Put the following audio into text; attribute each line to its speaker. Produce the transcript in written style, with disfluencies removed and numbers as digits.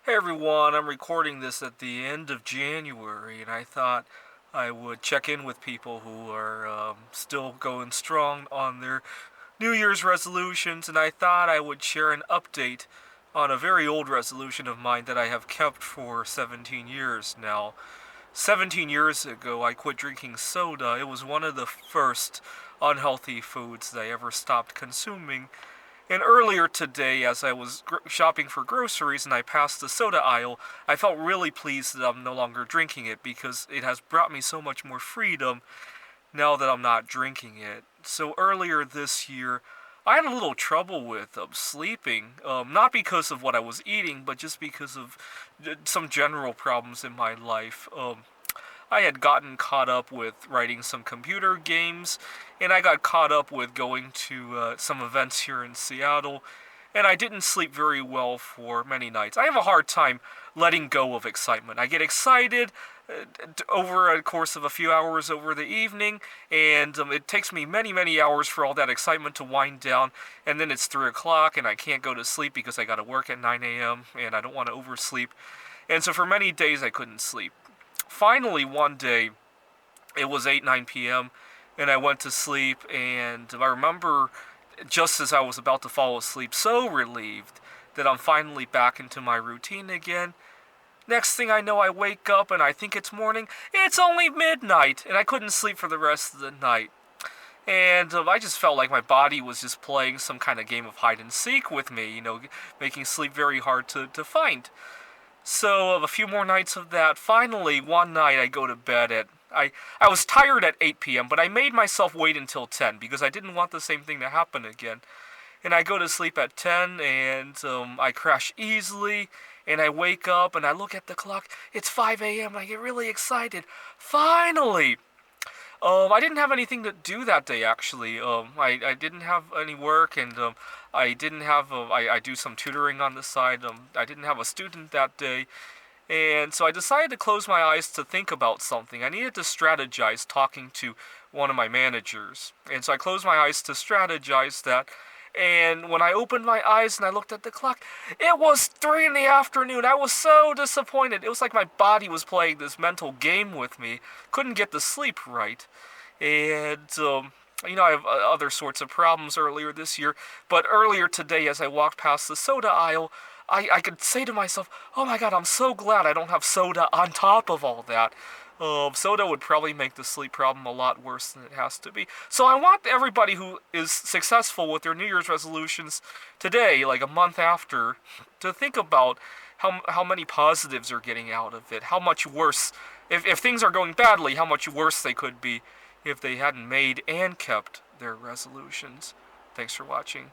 Speaker 1: Hey everyone, I'm recording this at the end of January, and I thought I would check in with people who are still going strong on their New Year's resolutions, and I thought I would share an update on a very old resolution of mine that I have kept for 17 years now. 17 years ago, I quit drinking soda. It was one of the first unhealthy foods that I ever stopped consuming. And earlier today, as I was shopping for groceries and I passed the soda aisle, I felt really pleased that I'm no longer drinking it because it has brought me so much more freedom now that I'm not drinking it. So earlier this year, I had a little trouble with sleeping, not because of what I was eating, but just because of some general problems in my life. I had gotten caught up with writing some computer games, and I got caught up with going to some events here in Seattle, and I didn't sleep very well for many nights. I have a hard time letting go of excitement. I get excited over a course of a few hours over the evening, and it takes me many, many hours for all that excitement to wind down, and then it's 3 o'clock, and I can't go to sleep because I got to work at 9 a.m., and I don't want to oversleep. And so for many days I couldn't sleep. Finally, one day, it was 8, 9 p.m., and I went to sleep, and I remember just as I was about to fall asleep, so relieved that I'm finally back into my routine again. Next thing I know, I wake up and I think it's morning. It's only midnight, and I couldn't sleep for the rest of the night. And I just felt like my body was just playing some kind of game of hide and seek with me, making sleep very hard to find. So, a few more nights of that. Finally, one night I go to bed at. I was tired at 8 p.m., but I made myself wait until 10 because I didn't want the same thing to happen again. And I go to sleep at 10, and I crash easily, and I wake up, and I look at the clock. It's 5 a.m., I get really excited. Finally! I didn't have anything to do that day, actually. I didn't have any work, and I didn't have. I do some tutoring on the side. I didn't have a student that day, and so I decided to close my eyes to think about something. I needed to strategize talking to one of my managers, and so I closed my eyes to strategize that. And when I opened my eyes and I looked at the clock, it was 3 in the afternoon. I was so disappointed. It was like my body was playing this mental game with me. Couldn't get the sleep right. And, I have other sorts of problems earlier this year. But earlier today, as I walked past the soda aisle, I could say to myself, oh my god, I'm so glad I don't have soda on top of all that. Soda would probably make the sleep problem a lot worse than it has to be. So I want everybody who is successful with their New Year's resolutions today, like a month after, to think about how many positives are getting out of it. How much worse, if things are going badly, how much worse they could be if they hadn't made and kept their resolutions. Thanks for watching.